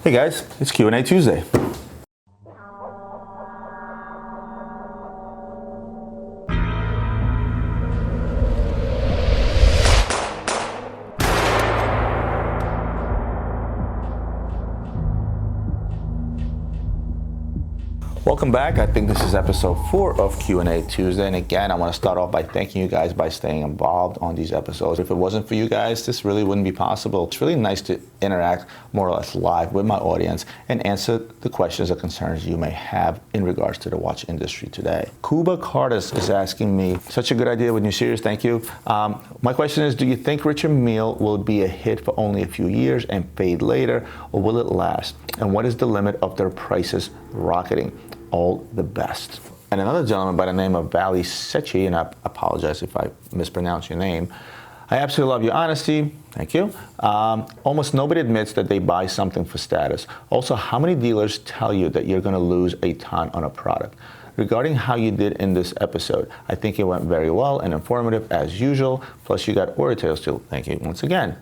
Hey guys, it's Q&A Tuesday. Welcome back. I think this is episode 4 of Q&A Tuesday. And again, I want to start off by thanking you guys by staying involved on these episodes. If it wasn't for you guys, this really wouldn't be possible. It's really nice to interact more or less live with my audience and answer the questions or concerns you may have in regards to the watch industry today. Cuba Cardis is asking me, such a good idea with new series, thank you. My question is, do you think Richard Mille will be a hit for only a few years and fade later, or will it last? And what is the limit of their prices rocketing? All the best. And another gentleman by the name of Valley Sechi, and I apologize if I mispronounce your name. I absolutely love your honesty. Thank you. Almost nobody admits that they buy something for status. Also, how many dealers tell you that you're going to lose a ton on a product? Regarding how you did in this episode, I think it went very well and informative as usual. Plus, you got oratorio too. Thank you once again.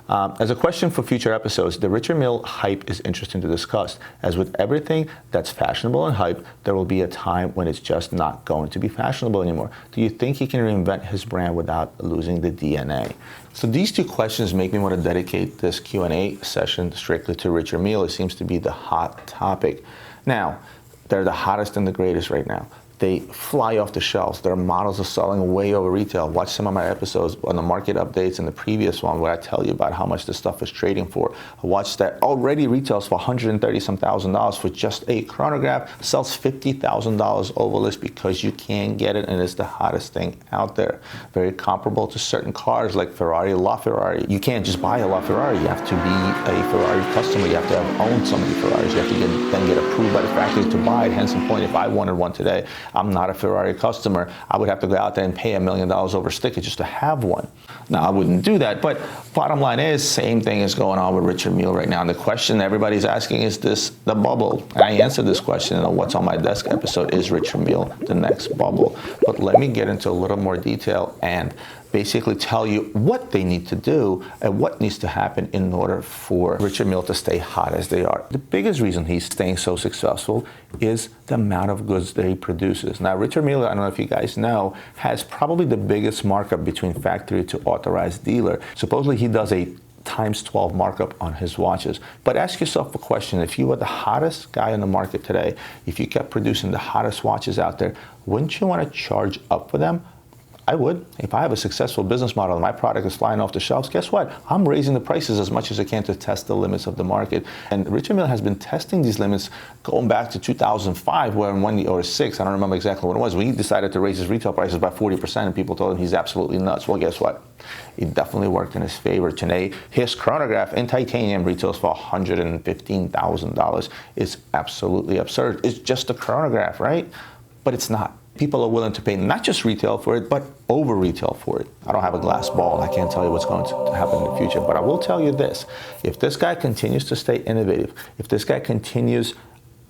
As a question for future episodes, the Richard Mille hype is interesting to discuss. As with everything that's fashionable and hype, there will be a time when it's just not going to be fashionable anymore. Do you think he can reinvent his brand without losing the DNA? So these two questions make me want to dedicate this Q&A session strictly to Richard Mille. It seems to be the hot topic. Now, they're the hottest and the greatest right now. They fly off the shelves. Their models are selling way over retail. Watch some of my episodes on the market updates in the previous one where I tell you about how much this stuff is trading for. A watch that already retails for $130-some thousand for just a chronograph sells $50,000 over list because you can get it, and it's the hottest thing out there. Very comparable to certain cars like Ferrari, LaFerrari. You can't just buy a LaFerrari. You have to be a Ferrari customer. You have to have owned so many Ferraris. You have to then get approved by the factory to buy it. Hence the point, if I wanted one today, I'm not a Ferrari customer. I would have to go out there and pay $1 million over a sticker just to have one. Now, I wouldn't do that, but bottom line is, same thing is going on with Richard Mille right now. And the question everybody's asking, is this the bubble? And I answered this question in a What's on My Desk episode, is Richard Mille the next bubble? But let me get into a little more detail and basically tell you what they need to do and what needs to happen in order for Richard Mille to stay hot as they are. The biggest reason he's staying so successful is the amount of goods that he produces. Now, Richard Mille, I don't know if you guys know, has probably the biggest markup between factory to authorized dealer. Supposedly he does a times 12 markup on his watches. But ask yourself a question. If you were the hottest guy in the market today, if you kept producing the hottest watches out there, wouldn't you want to charge up for them? I would. If I have a successful business model and my product is flying off the shelves, guess what? I'm raising the prices as much as I can to test the limits of the market. And Richard Mille has been testing these limits going back to 2005, where in 1 or 6, I don't remember exactly what it was, when he decided to raise his retail prices by 40%, and people told him he's absolutely nuts. Well, guess what? It definitely worked in his favor. Today, his chronograph in titanium retails for $115,000. It's absolutely absurd. It's just a chronograph, right? But it's not. People are willing to pay not just retail for it, but over retail for it. I don't have a glass ball. I can't tell you what's going to happen in the future, but I will tell you this. If this guy continues to stay innovative, if this guy continues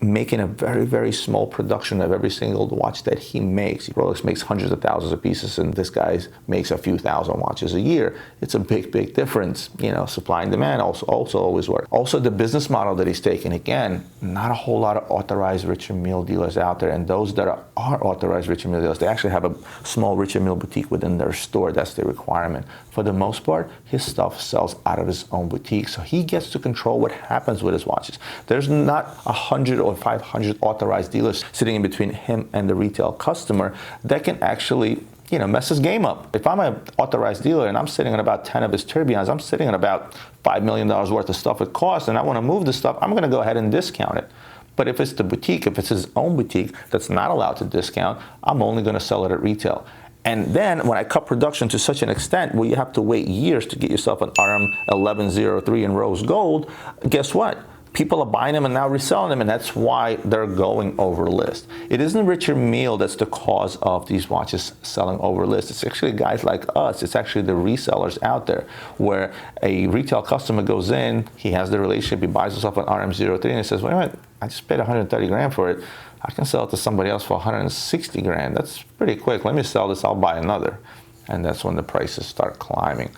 making a very, very small production of every single watch that he makes. Rolex makes hundreds of thousands of pieces, and this guy makes a few thousand watches a year. It's a big, big difference. You know, supply and demand also always work. Also, the business model that he's taking, again, not a whole lot of authorized Richard Mille dealers out there, and those that are authorized Richard Mille dealers, they actually have a small Richard Mille boutique within their store. That's the requirement. For the most part, his stuff sells out of his own boutique, so he gets to control what happens with his watches. There's not 100 or 500 authorized dealers sitting in between him and the retail customer that can actually, mess his game up. If I'm an authorized dealer and I'm sitting on about 10 of his tourbillons, I'm sitting on about $5 million worth of stuff it costs, and I want to move the stuff, I'm going to go ahead and discount it. But if it's the boutique, if it's his own boutique that's not allowed to discount, I'm only going to sell it at retail. And then when I cut production to such an extent where you have to wait years to get yourself an RM1103 in rose gold, guess what? People are buying them and now reselling them, and that's why they're going over list. It isn't Richard Mille that's the cause of these watches selling over list. It's actually guys like us. It's actually the resellers out there, where a retail customer goes in, he has the relationship, he buys himself an RM03, and he says, wait a minute, I just paid 130 grand for it. I can sell it to somebody else for 160 grand. That's pretty quick. Let me sell this, I'll buy another. And that's when the prices start climbing.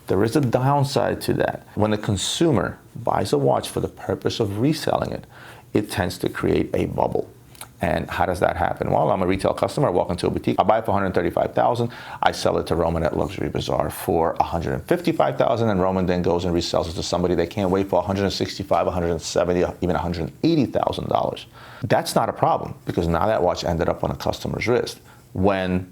There is a downside to that. When a consumer buys a watch for the purpose of reselling it, it tends to create a bubble. And how does that happen? Well, I'm a retail customer. I walk into a boutique. I buy it for $135,000. I sell it to Roman at Luxury Bazaar for $155,000, and Roman then goes and resells it to somebody they can't wait for $165,000, $170,000, even $180,000. That's not a problem, because now that watch ended up on a customer's wrist. When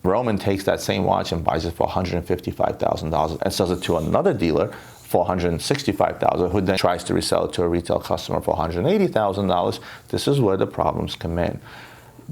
Roman takes that same watch and buys it for $155,000 and sells it to another dealer for $165,000, who then tries to resell it to a retail customer for $180,000, this is where the problems come in.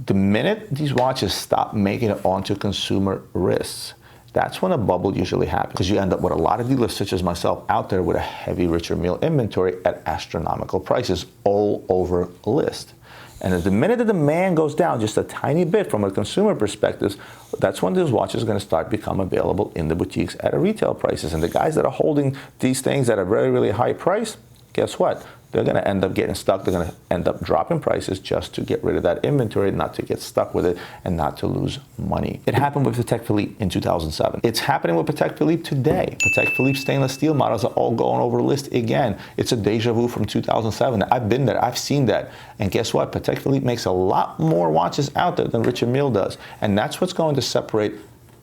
The minute these watches stop making it onto consumer wrists, that's when a bubble usually happens, because you end up with a lot of dealers such as myself out there with a heavy Richard Mille inventory at astronomical prices all over a list. And the minute the demand goes down just a tiny bit from a consumer perspective, that's when those watches are going to start become available in the boutiques at a retail prices. And the guys that are holding these things at a very, really high price, guess what? They're going to end up getting stuck. They're going to end up dropping prices just to get rid of that inventory, not to get stuck with it, and not to lose money. It happened with Patek Philippe in 2007. It's happening with Patek Philippe today. Patek Philippe stainless steel models are all going over the list again. It's a deja vu from 2007. I've been there. I've seen that. And guess what? Patek Philippe makes a lot more watches out there than Richard Mille does. And that's what's going to separate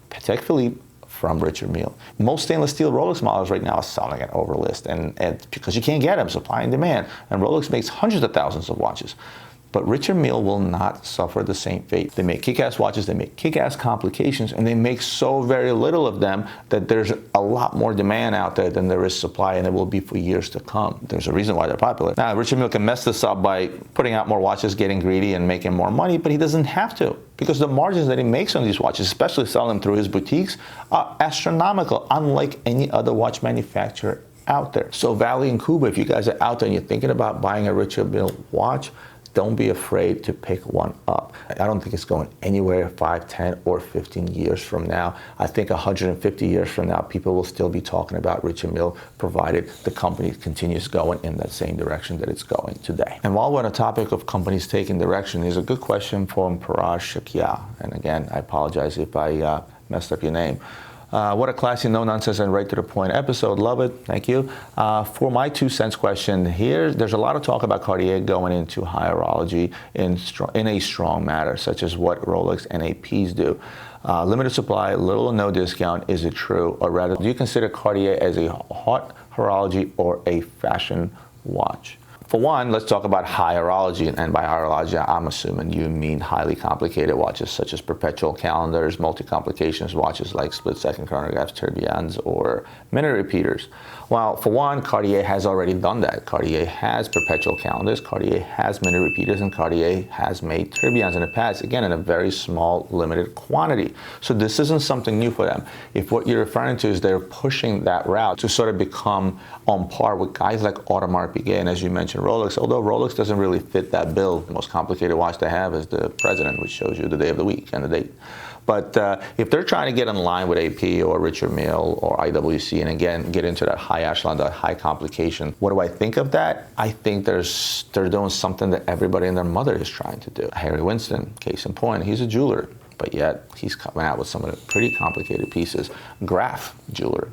Patek Philippe from Richard Mille. Most stainless steel Rolex models right now are selling at over list, and because you can't get them, supply and demand. And Rolex makes hundreds of thousands of watches. But Richard Mille will not suffer the same fate. They make kick-ass watches, they make kick-ass complications, and they make so very little of them that there's a lot more demand out there than there is supply, and it will be for years to come. There's a reason why they're popular. Now, Richard Mille can mess this up by putting out more watches, getting greedy, and making more money, but he doesn't have to, because the margins that he makes on these watches, especially selling them through his boutiques, are astronomical, unlike any other watch manufacturer out there. So Valley and Kuba, if you guys are out there and you're thinking about buying a Richard Mille watch, don't be afraid to pick one up. I don't think it's going anywhere 5, 10, or 15 years from now. I think 150 years from now, people will still be talking about Richard Mille, provided the company continues going in that same direction that it's going today. And while we're on the topic of companies taking direction, there's a good question from Paraj Shakya. And again, I apologize if I messed up your name. What a classy, no-nonsense, and right-to-the-point episode. Love it. Thank you. For my 2 cents question, there's a lot of talk about Cartier going into high horology in a strong manner, such as what Rolex and APs do. Limited supply, little or no discount. Is it true? Or rather, do you consider Cartier as a hot horology or a fashion watch? For one, let's talk about high horology, and by high horology, I'm assuming you mean highly complicated watches such as perpetual calendars, multi-complications watches like split-second chronographs, tourbillons, or minute repeaters. Well, for one, Cartier has already done that. Cartier has perpetual calendars, Cartier has minute repeaters, and Cartier has made tourbillons in the past, again, in a very small, limited quantity. So this isn't something new for them. If what you're referring to is they're pushing that route to sort of become on par with guys like Audemars Piguet, and as you mentioned, Rolex, although Rolex doesn't really fit that bill. The most complicated watch they have is the President, which shows you the day of the week and the date. But if they're trying to get in line with AP or Richard Mille or IWC, and again, get into that high echelon, that high complication, what do I think of that? I think they're doing something that everybody and their mother is trying to do. Harry Winston, case in point, he's a jeweler, but yet he's coming out with some of the pretty complicated pieces. Graf jeweler,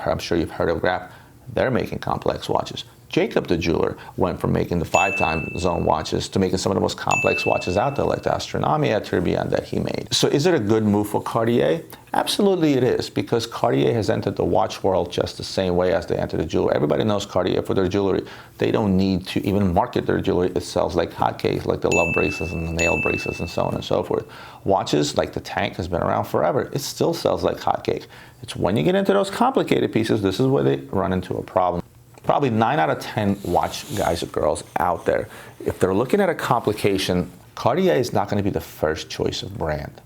I'm sure you've heard of Graf. They're making complex watches. Jacob the jeweler went from making the 5-time zone watches to making some of the most complex watches out there, like the Astronomia tourbillon that he made. So is it a good move for Cartier? Absolutely it is, because Cartier has entered the watch world just the same way as they entered the jewelry. Everybody knows Cartier for their jewelry. They don't need to even market their jewelry. It sells like hotcakes, like the love bracelets and the nail bracelets and so on and so forth. Watches, like the Tank, has been around forever. It still sells like hotcakes. It's when you get into those complicated pieces, this is where they run into a problem. Probably 9 out of 10 watch guys or girls out there, if they're looking at a complication, Cartier is not going to be the first choice of brand.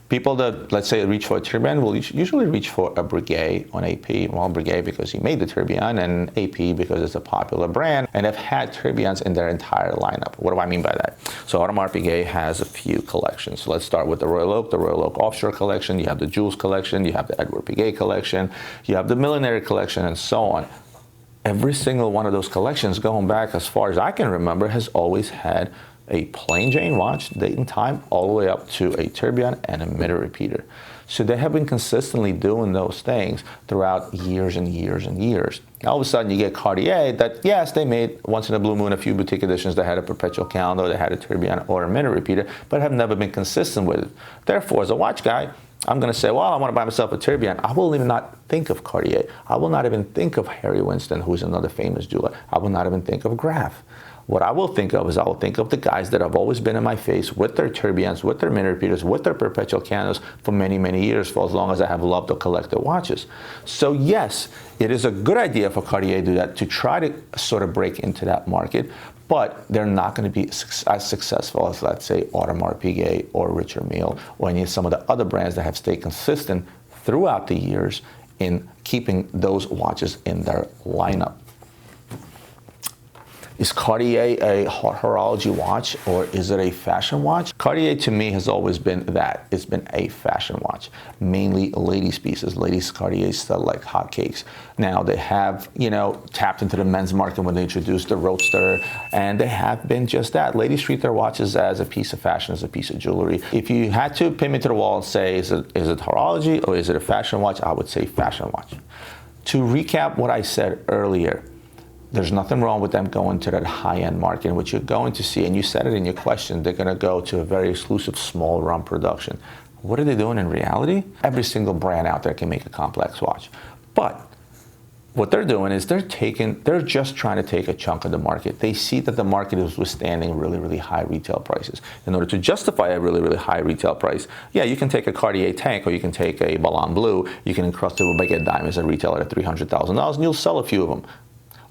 People that, let's say, reach for a tourbillon will usually reach for a Breguet on AP. Well, Breguet because he made the tourbillon, and AP because it's a popular brand, and have had tourbillons in their entire lineup. What do I mean by that? So Audemars Piguet has a few collections. So let's start with the Royal Oak Offshore collection. You have the Jules collection. You have the Edward Piguet collection. You have the Millenary collection, and so on. Every single one of those collections, going back as far as I can remember, has always had a plain Jane watch, date and time, all the way up to a tourbillon and a minute repeater. So they have been consistently doing those things throughout years and years and years. All of a sudden you get Cartier that, yes, they made once in a blue moon a few boutique editions that had a perpetual calendar, they had a tourbillon or a minute repeater, but have never been consistent with it. Therefore, as a watch guy, I'm going to say, well, I want to buy myself a tourbillon. I will even not think of Cartier. I will not even think of Harry Winston, who's another famous jeweler. I will not even think of Graf. What I will think of is I will think of the guys that have always been in my face with their tourbillons, with their minute repeaters, with their perpetual candles for many, many years, for as long as I have loved or collected watches. So yes, it is a good idea for Cartier to do that, to try to sort of break into that market, but they're not going to be as successful as, let's say, Audemars Piguet or Richard Mille or any of some of the other brands that have stayed consistent throughout the years in keeping those watches in their lineup. Is Cartier a horology watch or is it a fashion watch? Cartier to me has always been that. It's been a fashion watch, mainly ladies' pieces. Ladies' Cartier sell like hotcakes. Now they have, tapped into the men's market when they introduced the Roadster, and they have been just that. Ladies treat their watches as a piece of fashion, as a piece of jewelry. If you had to pin me to the wall and say, is it horology or is it a fashion watch? I would say fashion watch. To recap what I said earlier, there's nothing wrong with them going to that high-end market, which you're going to see, and you said it in your question, they're going to go to a very exclusive small run production. What are they doing in reality? Every single brand out there can make a complex watch. But what they're doing is they're just trying to take a chunk of the market. They see that the market is withstanding really, really high retail prices. In order to justify a really, really high retail price, yeah, you can take a Cartier tank or you can take a Ballon Bleu, you can encrust it with baguette diamonds and retail it at $300,000 and you'll sell a few of them.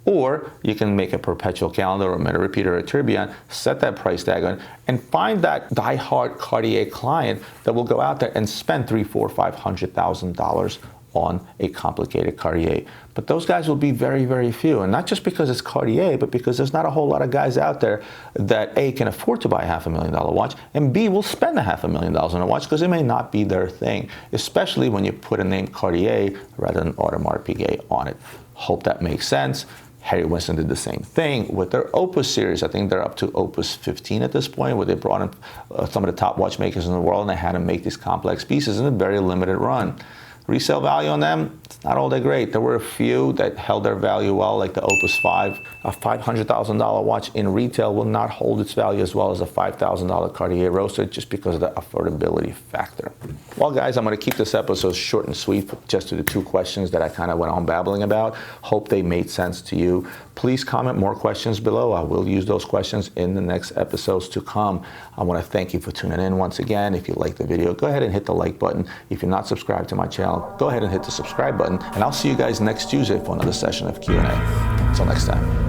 Or you can make a perpetual calendar or a minute repeater or a tourbillon, set that price tag on, and find that die-hard Cartier client that will go out there and spend $300,000, $400,000, $500,000 on a complicated Cartier. But those guys will be very, very few. And not just because it's Cartier, but because there's not a whole lot of guys out there that A, can afford to buy a $500,000 watch, and B, will spend a $500,000 on a watch because it may not be their thing, especially when you put a name Cartier rather than Audemars Piguet on it. Hope that makes sense. Harry Winston did the same thing with their Opus series. I think they're up to Opus 15 at this point, where they brought in some of the top watchmakers in the world and they had to make these complex pieces in a very limited run. Resale value on them, it's not all that great. There were a few that held their value well, like the Opus 5. A $500,000 watch in retail will not hold its value as well as a $5,000 Cartier Roadster just because of the affordability factor. Well, guys, I'm going to keep this episode short and sweet just to the two questions that I kind of went on babbling about. Hope they made sense to you. Please comment more questions below. I will use those questions in the next episodes to come. I want to thank you for tuning in once again. If you like the video, go ahead and hit the like button. If you're not subscribed to my channel, go ahead and hit the subscribe button. And I'll see you guys next Tuesday for another session of Q&A. Until next time.